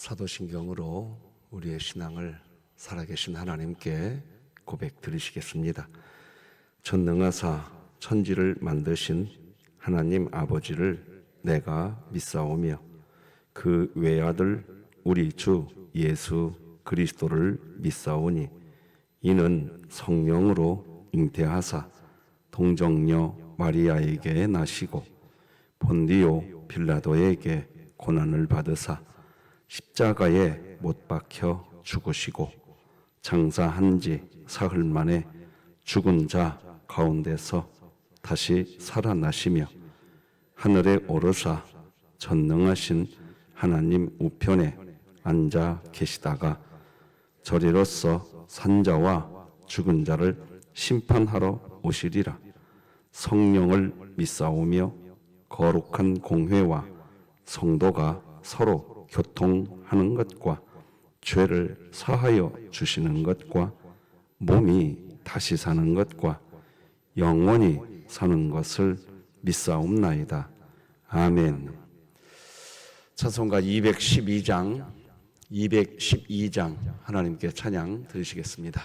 사도신경으로 우리의 신앙을 살아계신 하나님께 고백 드리시겠습니다. 전능하사 천지를 만드신 하나님 아버지를 내가 믿사오며 그 외아들 우리 주 예수 그리스도를 믿사오니 이는 성령으로 잉태하사 동정녀 마리아에게 나시고 본디오 빌라도에게 고난을 받으사 십자가에 못 박혀 죽으시고 장사한 지 사흘 만에 죽은 자 가운데서 다시 살아나시며 하늘에 오르사 전능하신 하나님 우편에 앉아 계시다가 저리로서 산자와 죽은 자를 심판하러 오시리라. 성령을 믿사오며 거룩한 공회와 성도가 서로 교통하는 것과 죄를 사하여 주시는 것과 몸이 다시 사는 것과 영원히 사는 것을 믿사옵나이다. 아멘. 찬송가 212장 하나님께 찬양 드리시겠습니다.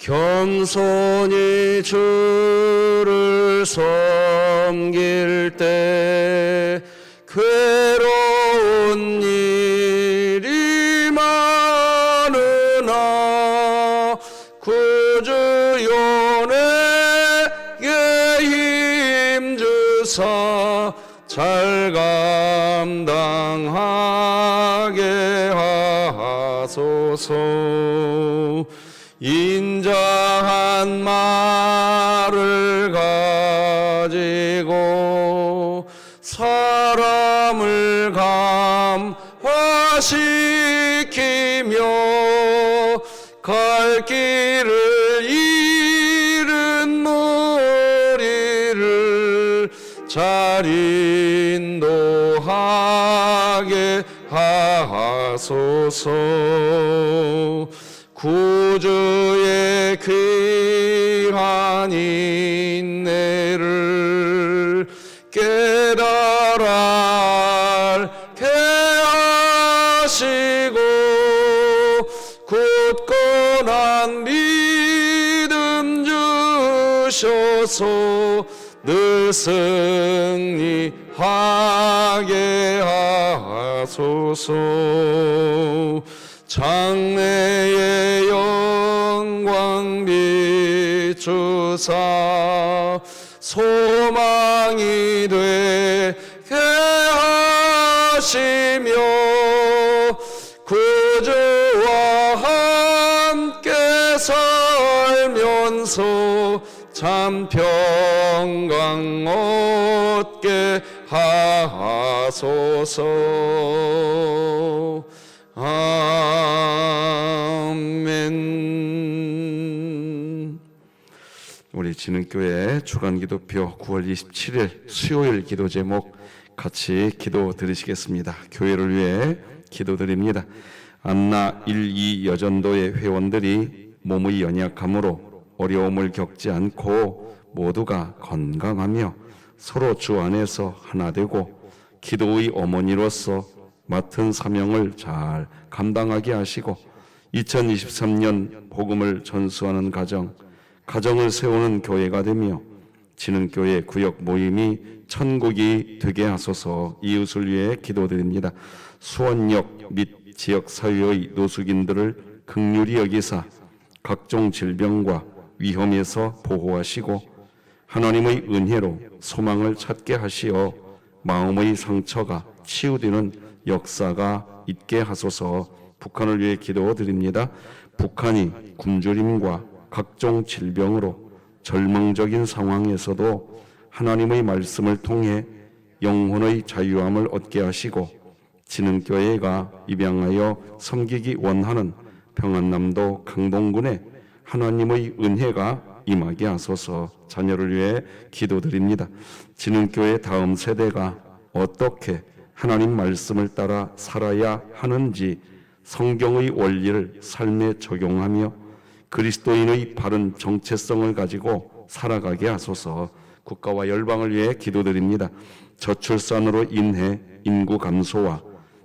겸손히 주를 섬길 때 괴로운 일이 많으나 구주여 내게 힘주사 잘 감당하게 하소서. 인자한 말을 가지고 사람을 감화시키며 갈 길을 잃은 무리를 잘 인도하게 하소서. 구주의 귀한 인내를 깨달아 알게 하시고 굳건한 믿음 주셔서 늘 승리하게 하소서. 장래의 영광 비추사 소망이 되게 하시며 구주와 함께 살면서 참 평강 얻게 하소서. 아멘. 우리 진흥교회 주간기도표 9월 27일 수요일 기도 제목 같이 기도 드리시겠습니다. 교회를 위해 기도드립니다. 안나 1, 2 여전도의 회원들이 몸의 연약함으로 어려움을 겪지 않고 모두가 건강하며 서로 주 안에서 하나 되고 기도의 어머니로서 맡은 사명을 잘 감당하게 하시고 2023년 복음을 전수하는 가정을 세우는 교회가 되며 진흥교회 구역 모임이 천국이 되게 하소서. 이웃을 위해 기도드립니다. 수원역 및 지역사회의 노숙인들을 긍휼히 여기사 각종 질병과 위험에서 보호하시고 하나님의 은혜로 소망을 찾게 하시어 마음의 상처가 치유되는 역사가 있게 하소서. 북한을 위해 기도드립니다. 북한이 굶주림과 각종 질병으로 절망적인 상황에서도 하나님의 말씀을 통해 영혼의 자유함을 얻게 하시고 진흥교회가 입양하여 섬기기 원하는 평안남도 강동군에 하나님의 은혜가 임하게 하소서. 자녀를 위해 기도드립니다. 진흥교회 다음 세대가 어떻게 하나님 말씀을 따라 살아야 하는지 성경의 원리를 삶에 적용하며 그리스도인의 바른 정체성을 가지고 살아가게 하소서. 국가와 열방을 위해 기도드립니다. 저출산으로 인해 인구 감소와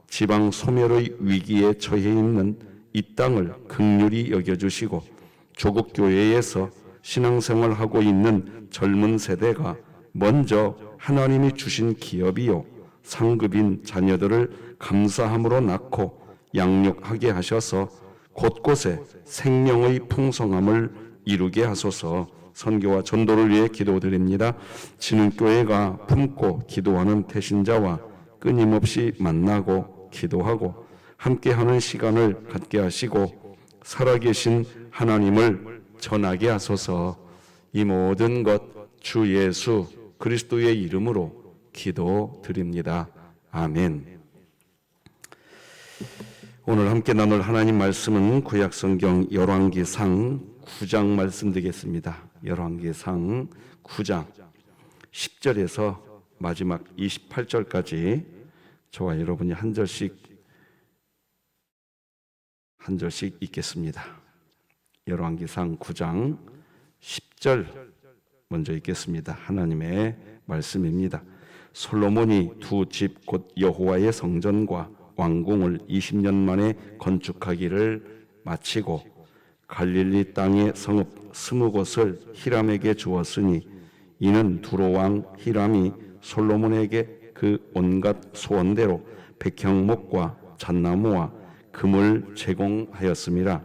지방 소멸의 위기에 처해 있는 이 땅을 긍휼히 여겨주시고 조국 교회에서 신앙생활을 하고 있는 젊은 세대가 먼저 하나님이 주신 기업이요 상급인 자녀들을 감사함으로 낳고 양육하게 하셔서 곳곳에 생명의 풍성함을 이루게 하소서. 선교와 전도를 위해 기도드립니다. 진흥교회가 품고 기도하는 태신자와 끊임없이 만나고 기도하고 함께하는 시간을 갖게 하시고 살아계신 하나님을 전하게 하소서. 이 모든 것 주 예수 그리스도의 이름으로 기도드립니다. 아멘. 오늘 함께 나눌 하나님 말씀은 구약성경 열왕기상 9장 말씀 되겠습니다. 열왕기상 9장 10절에서 마지막 28절까지 저와 여러분이 한 절씩 읽겠습니다. 열왕기상 9장 10절 먼저 읽겠습니다. 하나님의 말씀입니다. 솔로몬이 두 집 곧 여호와의 성전과 왕궁을 20년 만에 건축하기를 마치고 갈릴리 땅의 성읍 20곳을 히람에게 주었으니 이는 두로 왕 히람이 솔로몬에게 그 온갖 소원대로 백향목과 잣나무와 금을 제공하였음이라.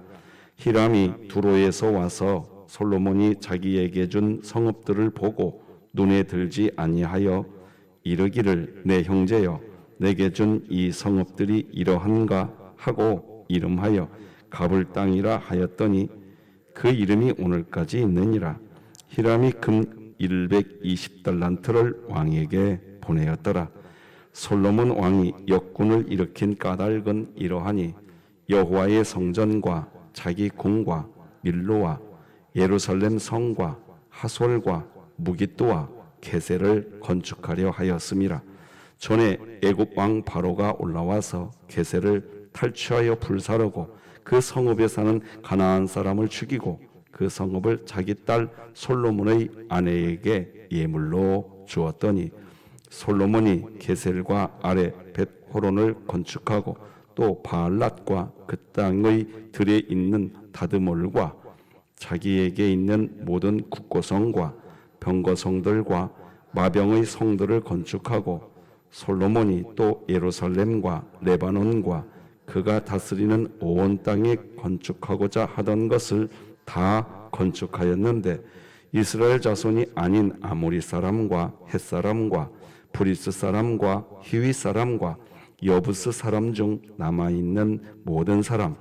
히람이 두로에서 와서 솔로몬이 자기에게 준 성읍들을 보고 눈에 들지 아니하여 이르기를 내 형제여 내게 준 이 성읍들이 이러한가 하고 이름하여 가불 땅이라 하였더니 그 이름이 오늘까지 있느니라. 히람이 금 120달란트를 왕에게 보내었더라. 솔로몬 왕이 역군을 일으킨 까닭은 이러하니 여호와의 성전과 자기 궁과 밀로와 예루살렘 성과 하솔과 무깃도와 게셀을 건축하려 하였음이라. 전에 애굽 왕 바로가 올라와서 게셀을 탈취하여 불사르고 그 성읍에 사는 가나안 사람을 죽이고 그 성읍을 자기 딸 솔로몬의 아내에게 예물로 주었더니 솔로몬이 게셀과 아래 벳호론을 건축하고 또 바알랏과 그 땅의 들에 있는 다드몰과 자기에게 있는 모든 국고성과 병거성들과 마병의 성들을 건축하고 솔로몬이 또 예루살렘과 레바논과 그가 다스리는 온 땅에 건축하고자 하던 것을 다 건축하였는데 이스라엘 자손이 아닌 아모리 사람과 헷 사람과 브리스 사람과 히위 사람과 여부스 사람 중 남아있는 모든 사람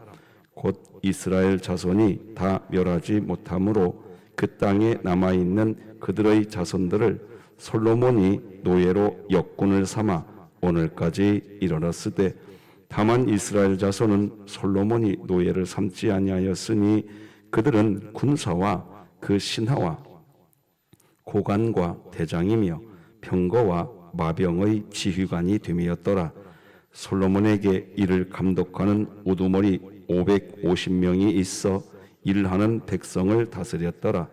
곧 이스라엘 자손이 다 멸하지 못하므로 그 땅에 남아있는 그들의 자손들을 솔로몬이 노예로 역군을 삼아 오늘까지 이르렀으되 다만 이스라엘 자손은 솔로몬이 노예를 삼지 아니하였으니 그들은 군사와 그 신하와 고관과 대장이며 병거와 마병의 지휘관이 됨이었더라. 솔로몬에게 이를 감독하는 우두머리 550명이 있어 일하는 백성을 다스렸더라.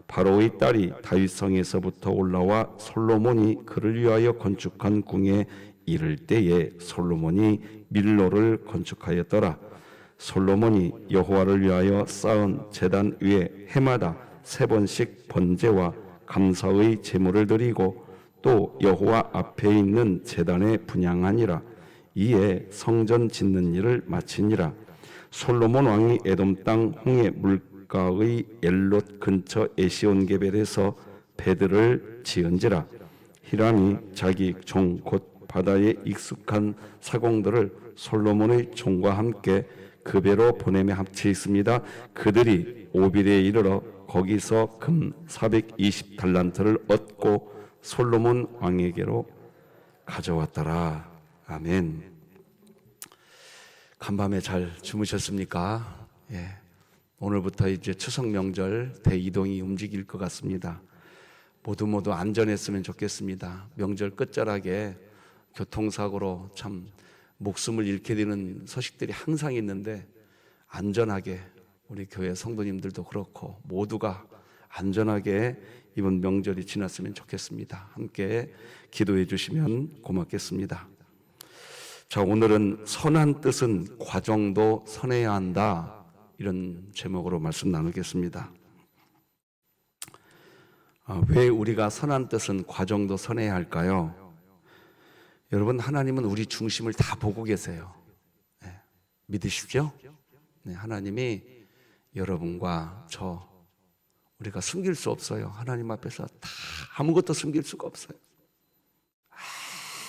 바로의 딸이 다윗성에서부터 올라와 솔로몬이 그를 위하여 건축한 궁에 이를 때에 솔로몬이 밀로를 건축하였더라. 솔로몬이 여호와를 위하여 쌓은 제단 위에 해마다 3번씩 번제와 감사의 제물을 드리고 또 여호와 앞에 있는 제단에 분향하니라. 이에 성전 짓는 일을 마치니라. 솔로몬 왕이 에돔 땅 홍해 물가의 엘롯 근처 에시온게벨에서 배들을 지은지라. 히람이 자기 종 곧 바다에 익숙한 사공들을 솔로몬의 종과 함께 그 배로 보내며 합치 있습니다. 그들이 오빌에 이르러 거기서 금 420달란트를 얻고 솔로몬 왕에게로 가져왔더라. 아멘. 간밤에 잘 주무셨습니까? 예. 오늘부터 이제 추석 명절 대이동이 움직일 것 같습니다. 모두 안전했으면 좋겠습니다. 명절 끝자락에 교통사고로 참 목숨을 잃게 되는 소식들이 항상 있는데 안전하게 우리 교회 성도님들도 그렇고 모두가 안전하게 이번 명절이 지났으면 좋겠습니다. 함께 기도해 주시면 고맙겠습니다. 자, 오늘은 선한 뜻은 과정도 선해야 한다, 이런 제목으로 말씀 나누겠습니다. 왜 우리가 선한 뜻은 과정도 선해야 할까요? 여러분, 하나님은 우리 중심을 다 보고 계세요. 네, 믿으십시오? 네, 하나님이 여러분과 저, 우리가 숨길 수 없어요. 하나님 앞에서 다 아무것도 숨길 수가 없어요.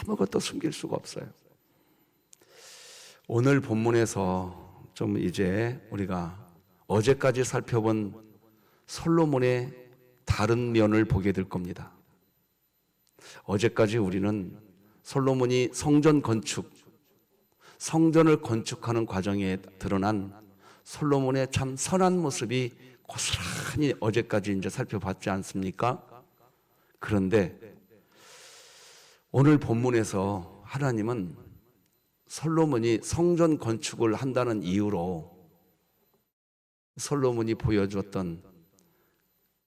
아무것도 숨길 수가 없어요. 오늘 본문에서 좀 이제 우리가 어제까지 살펴본 솔로몬의 다른 면을 보게 될 겁니다. 어제까지 우리는 솔로몬이 성전을 건축하는 과정에 드러난 솔로몬의 참 선한 모습이 고스란히 어제까지 이제 살펴봤지 않습니까? 그런데 오늘 본문에서 하나님은 솔로몬이 성전 건축을 한다는 이유로 솔로몬이 보여주었던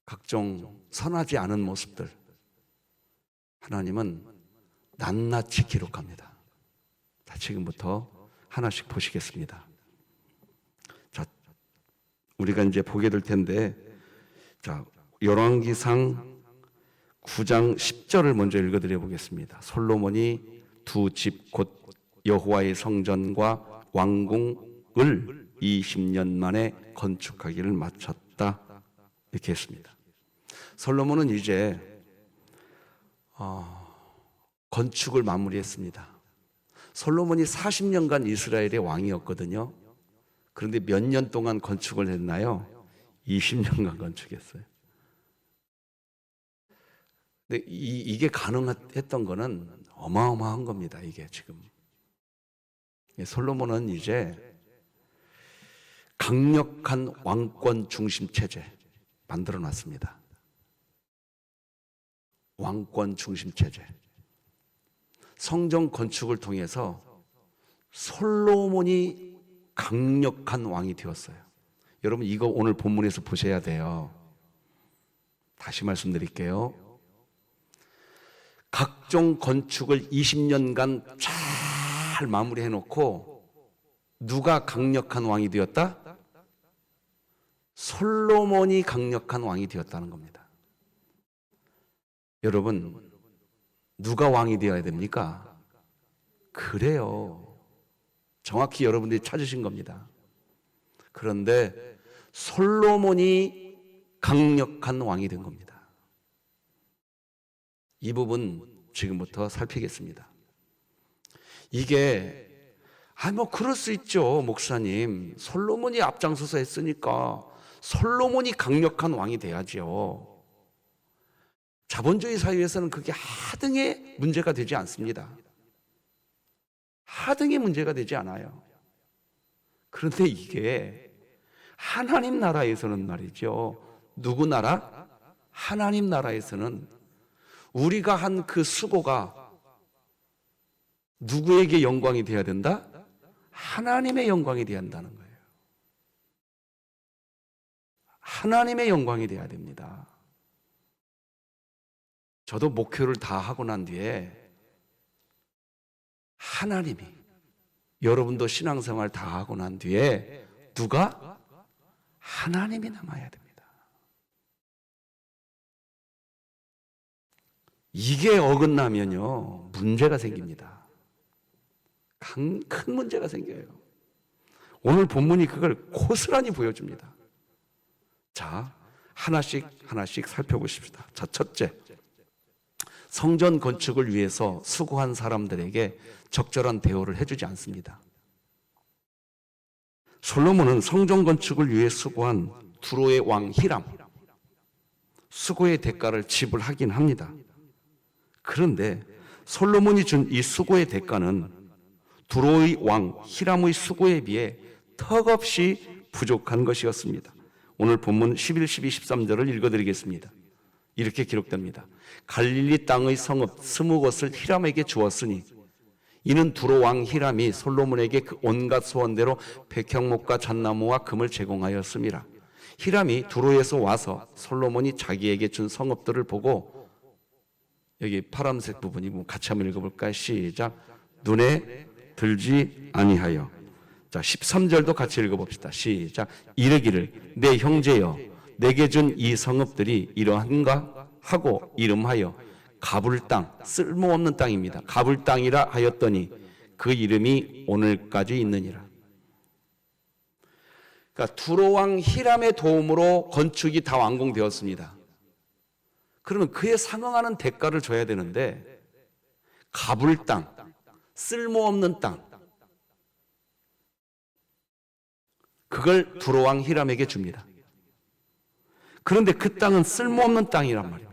각종 선하지 않은 모습들, 하나님은 낱낱이 기록합니다. 자, 지금부터 하나씩 보시겠습니다. 자, 우리가 이제 보게 될 텐데, 자, 열왕기상 9장 10절을 먼저 읽어드려 보겠습니다. 솔로몬이 두 집 곧 여호와의 성전과 왕궁을 20년 만에 건축하기를 마쳤다, 이렇게 했습니다. 솔로몬은 이제 건축을 마무리했습니다. 솔로몬이 40년간 이스라엘의 왕이었거든요. 그런데 몇 년 동안 건축을 했나요? 20년간 건축했어요. 근데 이게 가능했던 거는 어마어마한 겁니다. 이게 지금 솔로몬은 이제 강력한 왕권 중심 체제 만들어 놨습니다. 왕권 중심 체제. 성전 건축을 통해서 솔로몬이 강력한 왕이 되었어요. 여러분, 이거 오늘 본문에서 보셔야 돼요. 다시 말씀드릴게요. 각종 건축을 20년간 잘 마무리해 놓고 누가 강력한 왕이 되었다? 솔로몬이 강력한 왕이 되었다는 겁니다. 여러분, 누가 왕이 되어야 됩니까? 그래요. 정확히 여러분들이 찾으신 겁니다. 그런데 솔로몬이 강력한 왕이 된 겁니다. 이 부분 지금부터 살피겠습니다. 이게 그럴 수 있죠, 목사님. 솔로몬이 앞장서서 했으니까 솔로몬이 강력한 왕이 돼야죠. 자본주의 사회에서는 그게 하등의 문제가 되지 않습니다. 하등의 문제가 되지 않아요. 그런데 이게 하나님 나라에서는 말이죠. 누구 나라? 하나님 나라에서는 우리가 한 그 수고가 누구에게 영광이 되어야 된다? 하나님의 영광이 되어야 한다는 거예요. 하나님의 영광이 되어야 됩니다. 저도 목표를 다 하고 난 뒤에 하나님이, 여러분도 신앙생활 다 하고 난 뒤에 누가? 하나님이 남아야 됩니다. 이게 어긋나면요, 문제가 생깁니다. 큰 문제가 생겨요. 오늘 본문이 그걸 고스란히 보여줍니다. 자, 하나씩 살펴보십시다. 자, 첫째, 성전 건축을 위해서 수고한 사람들에게 적절한 대우를 해주지 않습니다. 솔로몬은 성전 건축을 위해 수고한 두로의 왕 히람, 수고의 대가를 지불하긴 합니다. 그런데 솔로몬이 준 이 수고의 대가는 두로의 왕 히람의 수고에 비해 턱없이 부족한 것이었습니다. 오늘 본문 11, 12, 13절을 읽어드리겠습니다. 이렇게 기록됩니다. 갈릴리 땅의 성읍 20곳을 히람에게 주었으니 이는 두로 왕 히람이 솔로몬에게 그 온갖 소원대로 백향목과 잣나무와 금을 제공하였습니다. 히람이 두로에서 와서 솔로몬이 자기에게 준 성읍들을 보고, 여기 파란색 부분이 같이 한번 읽어볼까요? 시작. 눈에 들지 아니하여. 자, 13절도 같이 읽어봅시다. 시작. 이르기를 내 형제여 내게 준 이 성읍들이 이러한가 하고 이름하여 가불 땅, 쓸모없는 땅입니다. 가불 땅이라 하였더니 그 이름이 오늘까지 있느니라. 그러니까 두로 왕 히람의 도움으로 건축이 다 완공되었습니다. 그러면 그에 상응하는 대가를 줘야 되는데 가불 땅, 쓸모없는 땅, 그걸 두로 왕 히람에게 줍니다. 그런데 그 땅은 쓸모없는 땅이란 말입니다.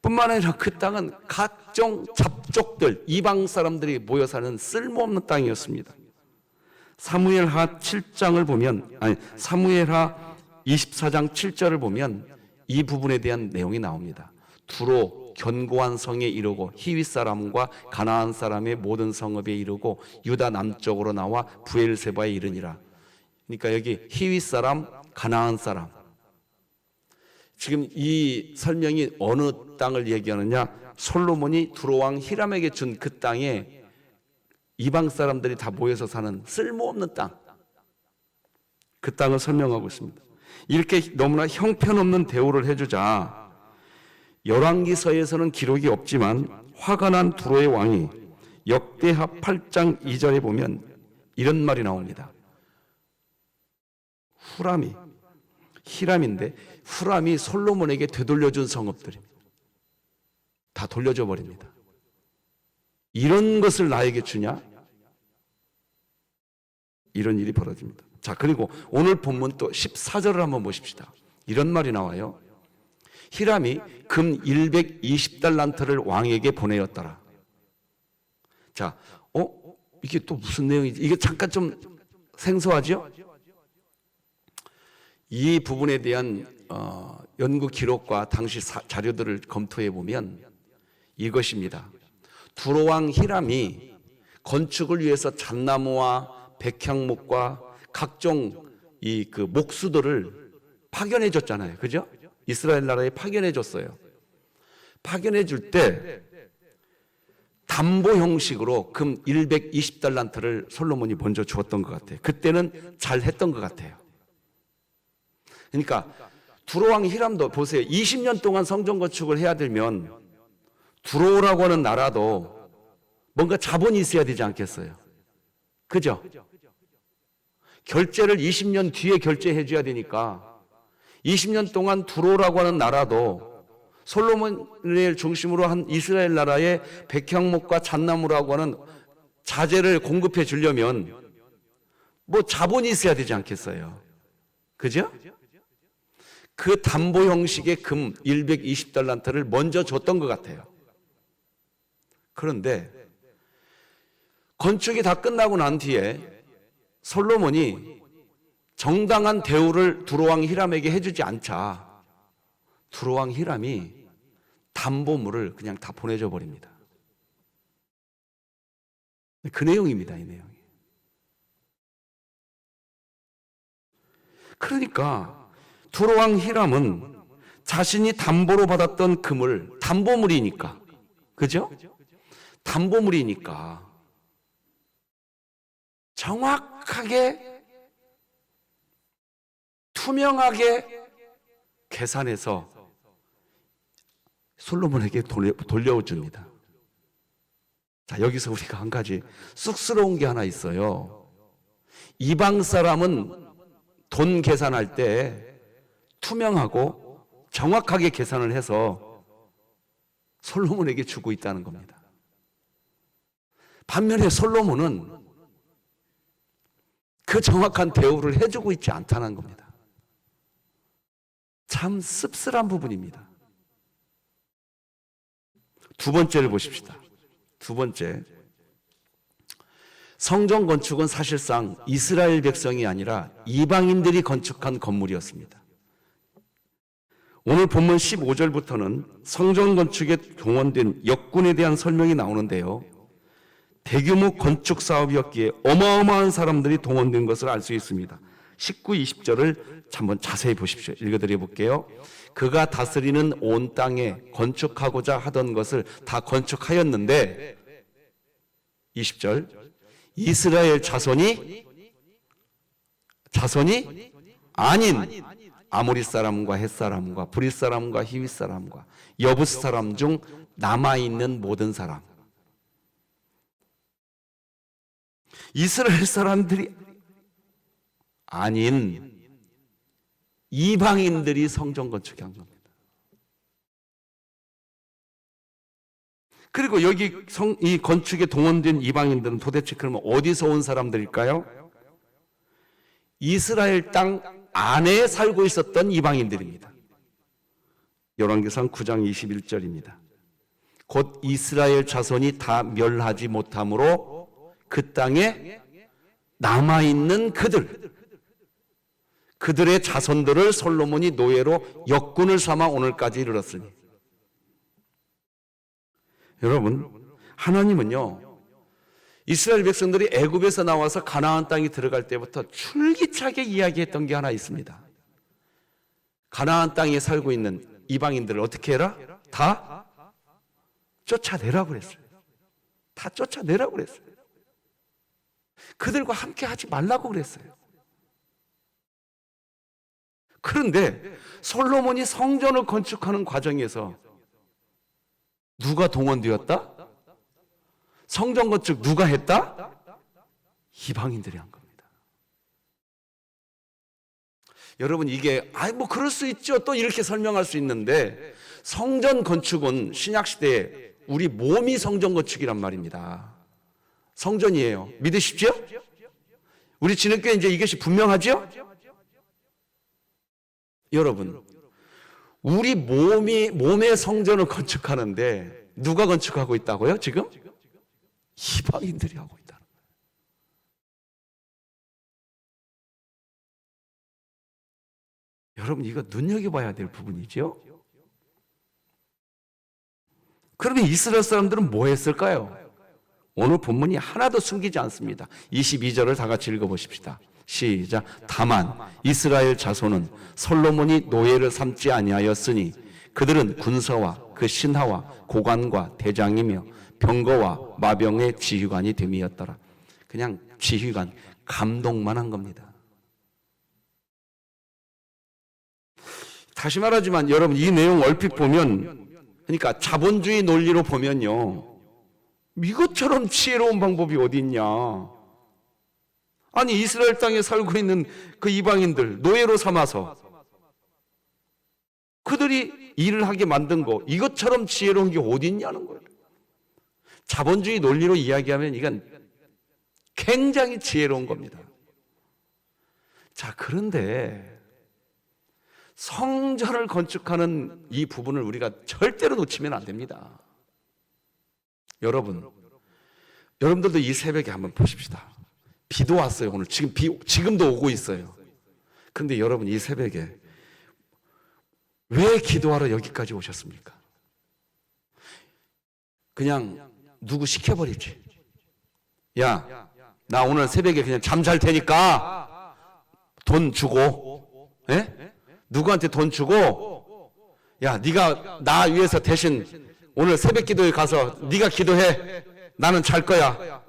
뿐만 아니라 그 땅은 각종 잡족들, 이방 사람들이 모여 사는 쓸모없는 땅이었습니다. 사무엘하 7장을 보면, 사무엘하 24장 7절을 보면 이 부분에 대한 내용이 나옵니다. 두로 견고한 성에 이르고 히윗 사람과 가나안 사람의 모든 성읍에 이르고 유다 남쪽으로 나와 부엘세바에 이르니라. 그러니까 여기 히윗 사람, 가나안 사람. 지금 이 설명이 어느 땅을 얘기하느냐? 솔로몬이 두로 왕 히람에게 준 그 땅에 이방 사람들이 다 모여서 사는 쓸모없는 땅, 그 땅을 설명하고 있습니다. 이렇게 너무나 형편없는 대우를 해주자 열왕기서에서는 기록이 없지만 화가 난 두로의 왕이 역대하 8장 2절에 보면 이런 말이 나옵니다. 후람이, 히람인데 후람이 솔로몬에게 되돌려준 성읍들입니다. 다 돌려줘 버립니다. 이런 것을 나에게 주냐? 이런 일이 벌어집니다. 자, 그리고 오늘 본문 또 14절을 한번 보십시다. 이런 말이 나와요. 히람이 금 120달란트를 왕에게 보내었더라. 자, 이게 또 무슨 내용이지? 이게 잠깐 좀 생소하죠? 이 부분에 대한 연구 기록과 당시 자료들을 검토해 보면 이것입니다. 두로 왕 히람이 건축을 위해서 잣나무와 백향목과 각종 그 목수들을 파견해 줬잖아요. 그죠? 이스라엘 나라에 파견해 줬어요. 파견해 줄 때 담보 형식으로 금 120달란트를 솔로몬이 먼저 주었던 것 같아요. 그때는 잘 했던 것 같아요. 그러니까 두로 왕 히람도 보세요. 20년 동안 성전 건축을 해야 되면 두로라고 하는 나라도 뭔가 자본이 있어야 되지 않겠어요? 그죠? 결제를 20년 뒤에 결제해 줘야 되니까 20년 동안 두로라고 하는 나라도 솔로몬을 중심으로 한 이스라엘 나라에 백향목과 잣나무라고 하는 자재를 공급해 주려면 뭐 자본이 있어야 되지 않겠어요? 그죠? 그 담보 형식의 금 120달란트를 먼저 줬던 것 같아요. 그런데 건축이 다 끝나고 난 뒤에 솔로몬이 정당한 대우를 두로 왕 히람에게 해주지 않자 두로 왕 히람이 담보물을 그냥 다 보내줘 버립니다. 그 내용입니다, 이 내용이. 그러니까 두로 왕 히람은 자신이 담보로 받았던 금을, 담보물이니까, 그죠? 담보물이니까 정확하게 투명하게 계산해서 솔로몬에게 돌려줍니다. 자, 여기서 우리가 한 가지 쑥스러운 게 하나 있어요. 이방 사람은 돈 계산할 때 투명하고 정확하게 계산을 해서 솔로몬에게 주고 있다는 겁니다. 반면에 솔로몬은 그 정확한 대우를 해주고 있지 않다는 겁니다. 참 씁쓸한 부분입니다. 두 번째를 보십시다. 두 번째, 성전 건축은 사실상 이스라엘 백성이 아니라 이방인들이 건축한 건물이었습니다. 오늘 본문 15절부터는 성전 건축에 동원된 역군에 대한 설명이 나오는데요. 대규모 건축 사업이었기에 어마어마한 사람들이 동원된 것을 알 수 있습니다. 19, 20절을 한번 자세히 보십시오. 읽어드려 볼게요. 그가 다스리는 온 땅에 건축하고자 하던 것을 다 건축하였는데 20절 이스라엘 자손이 아닌 아모리 사람과 헷 사람과 브릿 사람과 히윗 사람과 여부스 사람 중 남아있는 모든 사람, 이스라엘 사람들이 아닌 이방인들이 성전 건축한 겁니다. 그리고 여기 이 건축에 동원된 이방인들은 도대체 그러면 어디서 온 사람들일까요? 이스라엘 땅 안에 살고 있었던 이방인들입니다. 열왕기상 9장 21절입니다. 곧 이스라엘 자손이 다 멸하지 못함으로 그 땅에 남아있는 그들의 자손들을 솔로몬이 노예로 역군을 삼아 오늘까지 이르렀으니. 여러분, 하나님은요 이스라엘 백성들이 애굽에서 나와서 가나안 땅에 들어갈 때부터 줄기차게 이야기했던 게 하나 있습니다. 가나안 땅에 살고 있는 이방인들을 어떻게 해라? 다 쫓아내라고 그랬어요. 다 쫓아내라고 그랬어요. 그들과 함께 하지 말라고 그랬어요. 그런데 솔로몬이 성전을 건축하는 과정에서 누가 동원되었다? 성전 건축 누가 했다? 이방인들이 한 겁니다. 여러분, 이게 뭐 그럴 수 있죠. 또 이렇게 설명할 수 있는데, 성전 건축은 신약 시대에 우리 몸이 성전 건축이란 말입니다. 성전이에요. 믿으십시오? 우리 진흙교회 이제 이것이 분명하죠? 여러분, 우리 몸의 성전을 건축하는데 누가 건축하고 있다고요? 지금? 이방인들이 하고 있다는 거예요. 여러분, 이거 눈여겨봐야 될 부분이죠? 그러면 이스라엘 사람들은 뭐 했을까요? 오늘 본문이 하나도 숨기지 않습니다. 22절을 다 같이 읽어보십시다. 시작. 다만 이스라엘 자손은 솔로몬이 노예를 삼지 아니하였으니 그들은 군사와 그 신하와 고관과 대장이며 병거와 마병의 지휘관이 됨이었더라. 그냥 지휘관, 감독만 한 겁니다. 다시 말하지만 여러분, 이 내용 얼핏 보면, 그러니까 자본주의 논리로 보면요, 이것처럼 지혜로운 방법이 어디 있냐. 아니, 이스라엘 땅에 살고 있는 그 이방인들 노예로 삼아서 그들이 일을 하게 만든 거, 이것처럼 지혜로운 게 어디 있냐는 거예요. 자본주의 논리로 이야기하면 이건 굉장히 지혜로운 겁니다. 자, 그런데 성전을 건축하는 이 부분을 우리가 절대로 놓치면 안 됩니다. 여러분들도 이 새벽에 한번 보십시다. 비도 왔어요. 오늘 지금도 오고 있어요. 그런데 여러분, 이 새벽에 왜 기도하러 여기까지 오셨습니까? 그냥 누구 시켜버리지. 야, 나 오늘 새벽에 그냥 잠 잘 테니까 돈 주고, 예? 누구한테 돈 주고, 야, 네가 나 위해서 대신 오늘 새벽 기도에 가서 네가 기도해. 나는 잘 거야.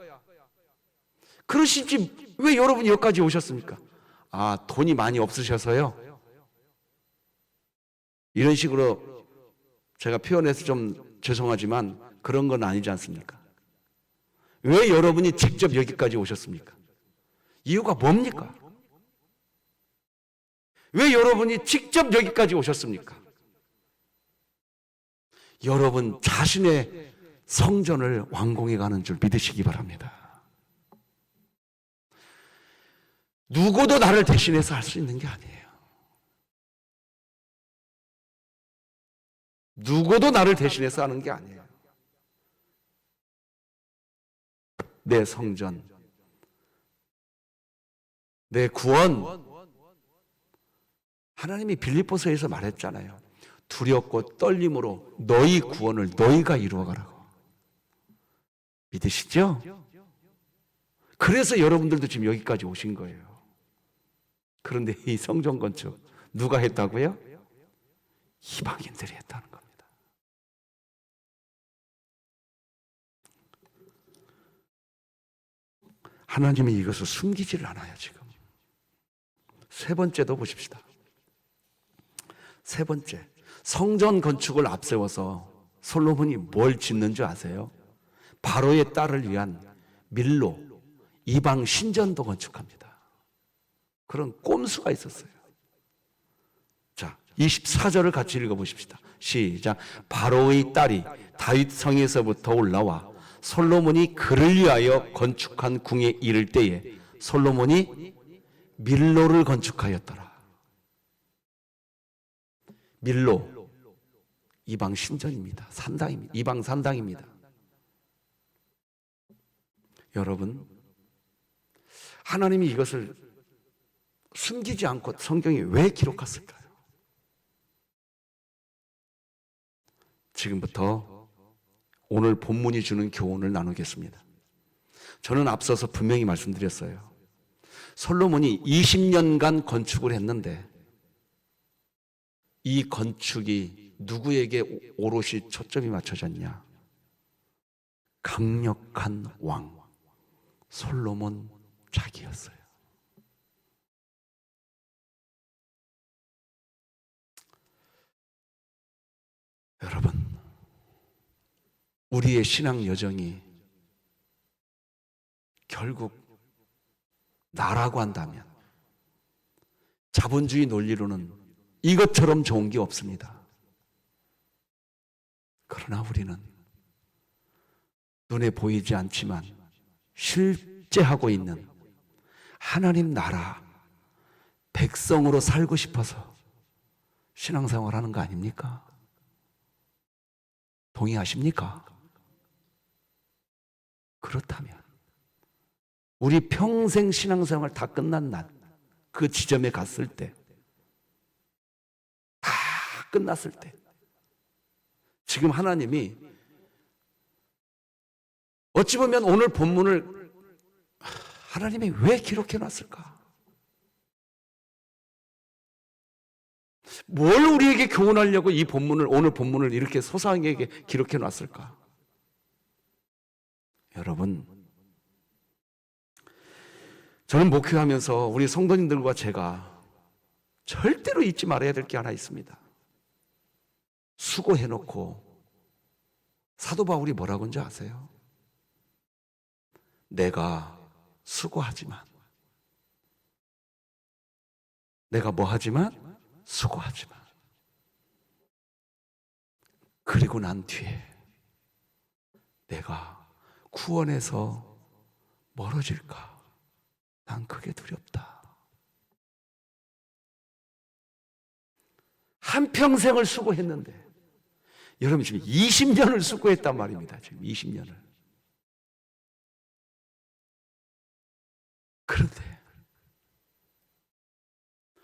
그러시지 왜 여러분이 여기까지 오셨습니까? 아, 돈이 많이 없으셔서요? 이런 식으로 제가 표현해서 좀 죄송하지만 그런 건 아니지 않습니까? 왜 여러분이 직접 여기까지 오셨습니까? 이유가 뭡니까? 왜 여러분이 직접 여기까지 오셨습니까? 여러분 자신의 성전을 완공해 가는 줄 믿으시기 바랍니다. 누구도 나를 대신해서 할 수 있는 게 아니에요. 누구도 나를 대신해서 하는 게 아니에요. 내 성전, 내 구원, 하나님이 빌립보서에서 말했잖아요. 두렵고 떨림으로 너희 구원을 너희가 이루어가라고. 믿으시죠? 그래서 여러분들도 지금 여기까지 오신 거예요. 그런데 이 성전 건축 누가 했다고요? 이방인들이 했다는 겁니다. 하나님이 이것을 숨기지를 않아요, 지금. 세 번째도 보십시다. 세 번째, 성전 건축을 앞세워서 솔로몬이 뭘 짓는 줄 아세요? 바로의 딸을 위한 밀로, 이방 신전도 건축합니다. 그런 꼼수가 있었어요. 자, 24절을 같이 읽어보십시다. 시작. 바로의 딸이 다윗 성에서부터 올라와 솔로몬이 그를 위하여 건축한 궁에 이를 때에 솔로몬이 밀로를 건축하였더라. 밀로, 이방 신전입니다. 산당입니다. 이방 산당입니다. 여러분, 하나님이 이것을 숨기지 않고 성경에 왜 기록했을까요? 지금부터 오늘 본문이 주는 교훈을 나누겠습니다. 저는 앞서서 분명히 말씀드렸어요. 솔로몬이 20년간 건축을 했는데 이 건축이 누구에게 오롯이 초점이 맞춰졌냐? 강력한 왕 솔로몬 자기였어요. 여러분, 우리의 신앙 여정이 결국 나라고 한다면 자본주의 논리로는 이것처럼 좋은 게 없습니다. 그러나 우리는 눈에 보이지 않지만 실제 하고 있는 하나님 나라 백성으로 살고 싶어서 신앙생활 하는 거 아닙니까? 동의하십니까? 그렇다면 우리 평생 신앙생활 다 끝난 날, 그 지점에 갔을 때, 다 끝났을 때, 지금 하나님이 어찌 보면 오늘 본문을 하나님이 왜 기록해 놨을까? 뭘 우리에게 교훈하려고 이 본문을, 오늘 본문을 이렇게 소상하게 기록해 놨을까? 여러분, 저는 목회하면서 우리 성도님들과 제가 절대로 잊지 말아야 될 게 하나 있습니다. 수고해놓고 사도 바울이 뭐라고 하는지 아세요? 내가 수고하지만, 내가 뭐 하지만? 수고하지만, 그리고 난 뒤에 내가 구원에서 멀어질까? 난 그게 두렵다. 한평생을 수고했는데, 여러분 지금 20년을 수고했단 말입니다. 지금 20년을. 그런데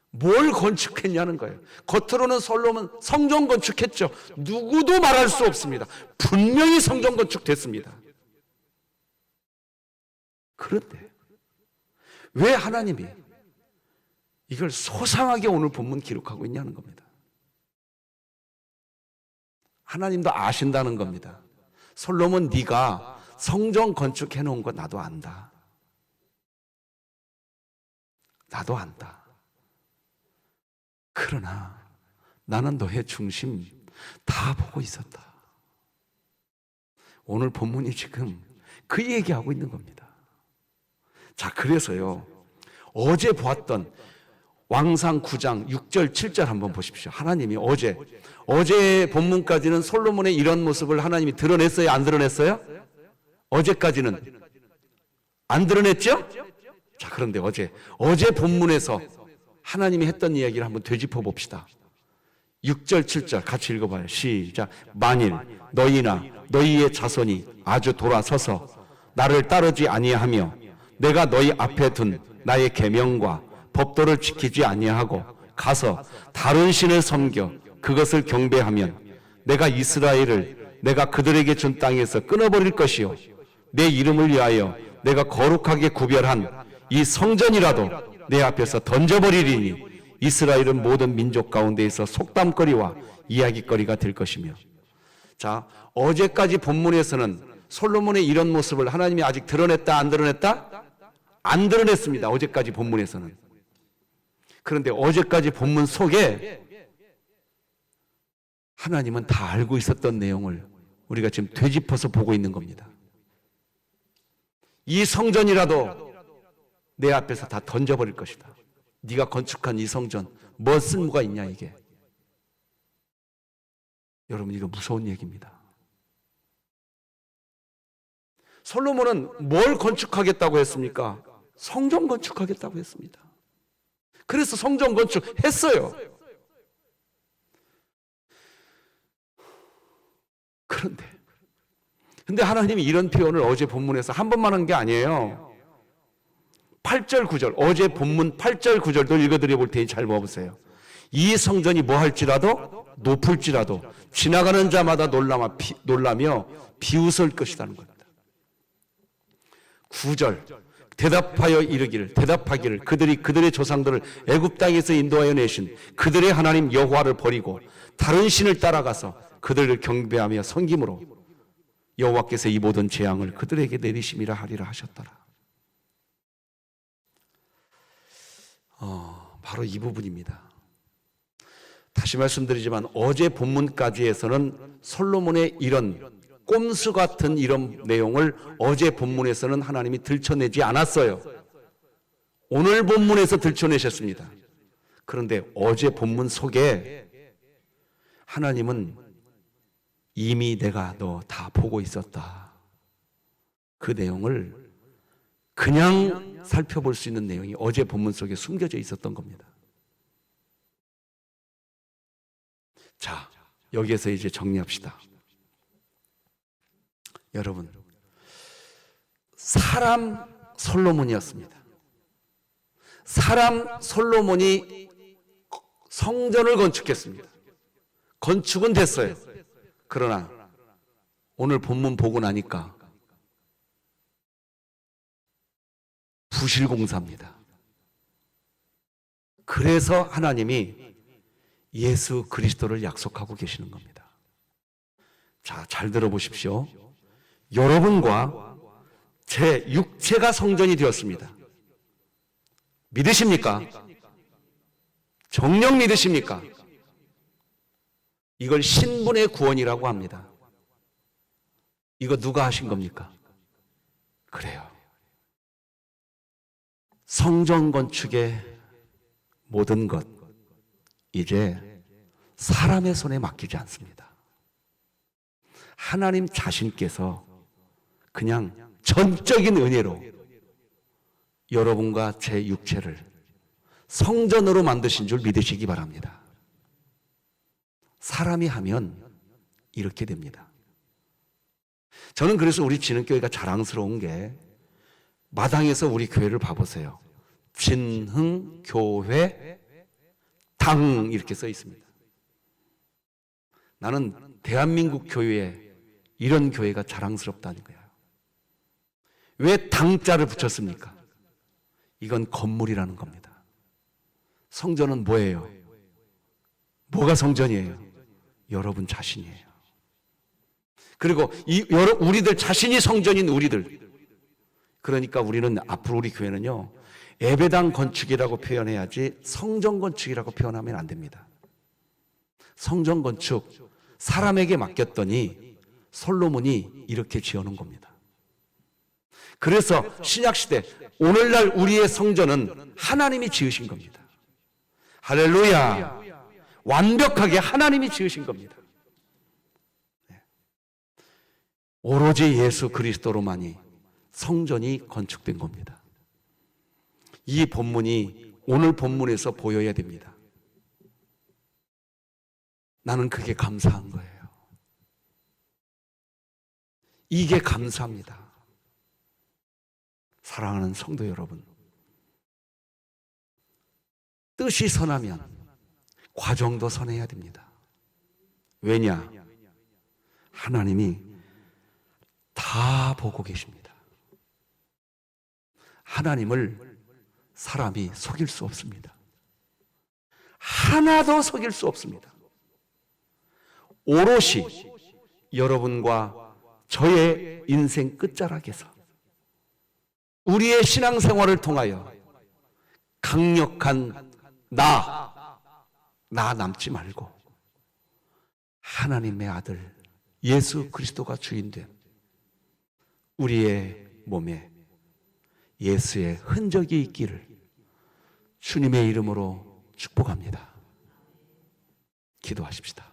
뭘 건축했냐는 거예요. 겉으로는 솔로몬 성전 건축했죠. 누구도 말할 수 없습니다. 분명히 성전 건축됐습니다. 그런데 왜 하나님이 이걸 소상하게 오늘 본문 기록하고 있냐는 겁니다. 하나님도 아신다는 겁니다. 솔로몬, 네가 성전 건축해 놓은 거 나도 안다. 나도 안다. 그러나 나는 너의 중심 다 보고 있었다. 오늘 본문이 지금 그 얘기하고 있는 겁니다. 자, 그래서요, 어제 보았던 왕상 9장 6절 7절 한번 보십시오. 하나님이 어제 본문까지는 솔로몬의 이런 모습을 하나님이 드러냈어요? 안 드러냈어요? 어제까지는 안 드러냈죠? 자, 그런데 어제 본문에서 하나님이 했던 이야기를 한번 되짚어 봅시다. 6절 7절 같이 읽어봐요. 시작. 만일 너희나 너희의 자손이 아주 돌아서서 나를 따르지 아니하며 내가 너희 앞에 둔 나의 계명과 법도를 지키지 아니하고 가서 다른 신을 섬겨 그것을 경배하면 내가 이스라엘을 내가 그들에게 준 땅에서 끊어버릴 것이요 내 이름을 위하여 내가 거룩하게 구별한 이 성전이라도 내 앞에서 던져버리리니 이스라엘은 모든 민족 가운데에서 속담거리와 이야기거리가 될 것이며. 자, 어제까지 본문에서는 솔로몬의 이런 모습을 하나님이 아직 드러냈다 안 드러냈다? 안 드러냈습니다. 어제까지 본문에서는. 그런데 어제까지 본문 속에 하나님은 다 알고 있었던 내용을 우리가 지금 되짚어서 보고 있는 겁니다. 이 성전이라도 내 앞에서 다 던져버릴 것이다. 네가 건축한 이 성전 뭐 쓸모가 있냐 이게. 여러분, 이거 무서운 얘기입니다. 솔로몬은 뭘 건축하겠다고 했습니까? 성전 건축하겠다고 했습니다. 그래서 성전 건축했어요. 근데 하나님이 이런 표현을 어제 본문에서 한 번만 한 게 아니에요. 8절 9절, 어제 본문 8절 9절도 읽어드려 볼 테니 잘 봐보세요. 이 성전이 뭐 할지라도 높을지라도 지나가는 자마다 놀라며 비웃을 것이라는 겁니다. 9절, 대답하기를 그들이 그들의 조상들을 애굽 땅에서 인도하여 내신 그들의 하나님 여호와를 버리고 다른 신을 따라가서 그들을 경배하며 섬김으로 여호와께서 이 모든 재앙을 그들에게 내리심이라 하리라 하셨더라. 바로 이 부분입니다. 다시 말씀드리지만 어제 본문까지에서는 솔로몬의 이런 꼼수 같은 이런 내용을 어제 본문에서는 하나님이 들춰내지 않았어요. 오늘 본문에서 들춰내셨습니다. 그런데 어제 본문 속에 하나님은 이미 내가 너 다 보고 있었다. 그 내용을 그냥 살펴볼 수 있는 내용이 어제 본문 속에 숨겨져 있었던 겁니다. 자, 여기에서 이제 정리합시다. 여러분, 사람 솔로몬이었습니다. 사람 솔로몬이 성전을 건축했습니다. 건축은 됐어요. 그러나 오늘 본문 보고 나니까 부실공사입니다. 그래서 하나님이 예수 그리스도를 약속하고 계시는 겁니다. 자, 잘 들어보십시오. 여러분과 제 육체가 성전이 되었습니다. 믿으십니까? 정녕 믿으십니까? 이걸 신분의 구원이라고 합니다. 이거 누가 하신 겁니까? 그래요. 성전 건축의 모든 것 이제 사람의 손에 맡기지 않습니다. 하나님 자신께서 그냥 전적인 은혜로 여러분과 제 육체를 성전으로 만드신 줄 믿으시기 바랍니다. 사람이 하면 이렇게 됩니다. 저는 그래서 우리 진흥교회가 자랑스러운 게 마당에서 우리 교회를 봐보세요. 진흥교회 당 이렇게 써 있습니다. 나는 대한민국 교회에 이런 교회가 자랑스럽다는 거야. 왜 당자를 붙였습니까? 이건 건물이라는 겁니다. 성전은 뭐예요? 뭐가 성전이에요? 여러분 자신이에요. 그리고 우리들 자신이 성전인 우리들. 그러니까 우리는 앞으로 우리 교회는요, 예배당 건축이라고 표현해야지 성전 건축이라고 표현하면 안 됩니다. 성전 건축 사람에게 맡겼더니 솔로몬이 이렇게 지어놓은 겁니다. 그래서 신약시대 오늘날 우리의 성전은 하나님이 지으신 겁니다. 할렐루야. 완벽하게 하나님이 지으신 겁니다. 오로지 예수 그리스도로만이 성전이 건축된 겁니다. 이 본문이 오늘 본문에서 보여야 됩니다. 나는 그게 감사한 거예요. 이게 감사합니다. 사랑하는 성도 여러분, 뜻이 선하면 과정도 선해야 됩니다. 왜냐? 하나님이 다 보고 계십니다. 하나님을 사람이 속일 수 없습니다. 하나도 속일 수 없습니다. 오롯이 여러분과 저의 인생 끝자락에서 우리의 신앙생활을 통하여 강력한 나 남지 말고 하나님의 아들 예수 그리스도가 주인된 우리의 몸에 예수의 흔적이 있기를 주님의 이름으로 축복합니다. 기도하십시다.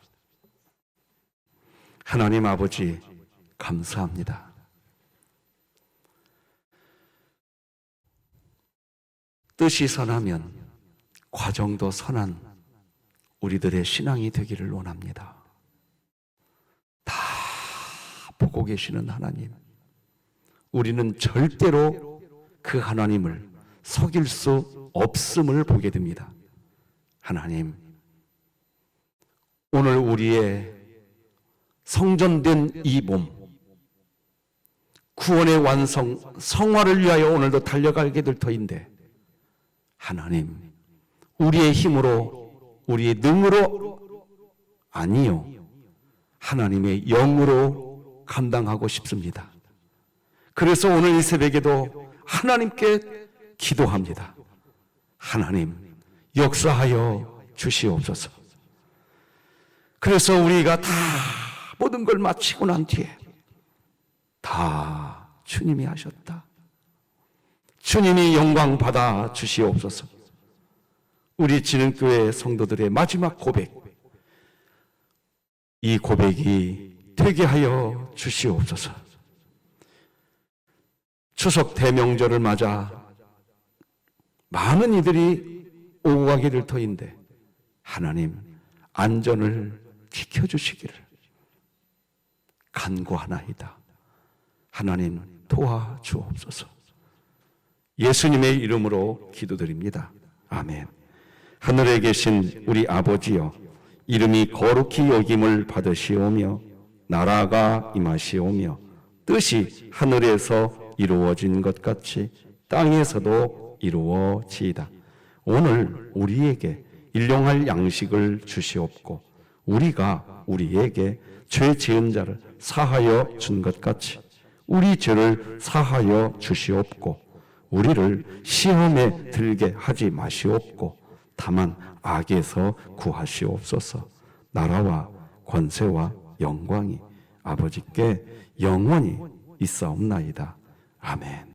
하나님 아버지, 감사합니다. 뜻이 선하면 과정도 선한 우리들의 신앙이 되기를 원합니다. 다 보고 계시는 하나님, 우리는 절대로 그 하나님을 속일 수 없음을 보게 됩니다. 하나님, 오늘 우리의 성전된 이 몸, 구원의 완성, 성화를 위하여 오늘도 달려가게 될 터인데, 하나님, 우리의 힘으로, 우리의 능으로 아니요, 하나님의 영으로 감당하고 싶습니다. 그래서 오늘 이 새벽에도 하나님께 기도합니다. 하나님, 역사하여 주시옵소서. 그래서 우리가 다 모든 걸 마치고 난 뒤에 다 주님이 하셨다. 주님이 영광 받아 주시옵소서. 우리 진흥교회 성도들의 마지막 고백, 이 고백이 되게 하여 주시옵소서. 추석 대명절을 맞아 많은 이들이 오고 가게 될 터인데 하나님, 안전을 지켜주시기를 간구하나이다. 하나님, 도와주옵소서. 예수님의 이름으로 기도드립니다. 아멘. 하늘에 계신 우리 아버지여, 이름이 거룩히 여김을 받으시오며 나라가 임하시오며 뜻이 하늘에서 이루어진 것 같이 땅에서도 이루어지이다. 오늘 우리에게 일용할 양식을 주시옵고 우리가 우리에게 죄 지은 자를 사하여 준 것 같이 우리 죄를 사하여 주시옵고 우리를 시험에 들게 하지 마시옵고 다만 악에서 구하시옵소서. 나라와 권세와 영광이 아버지께 영원히 있사옵나이다. 아멘.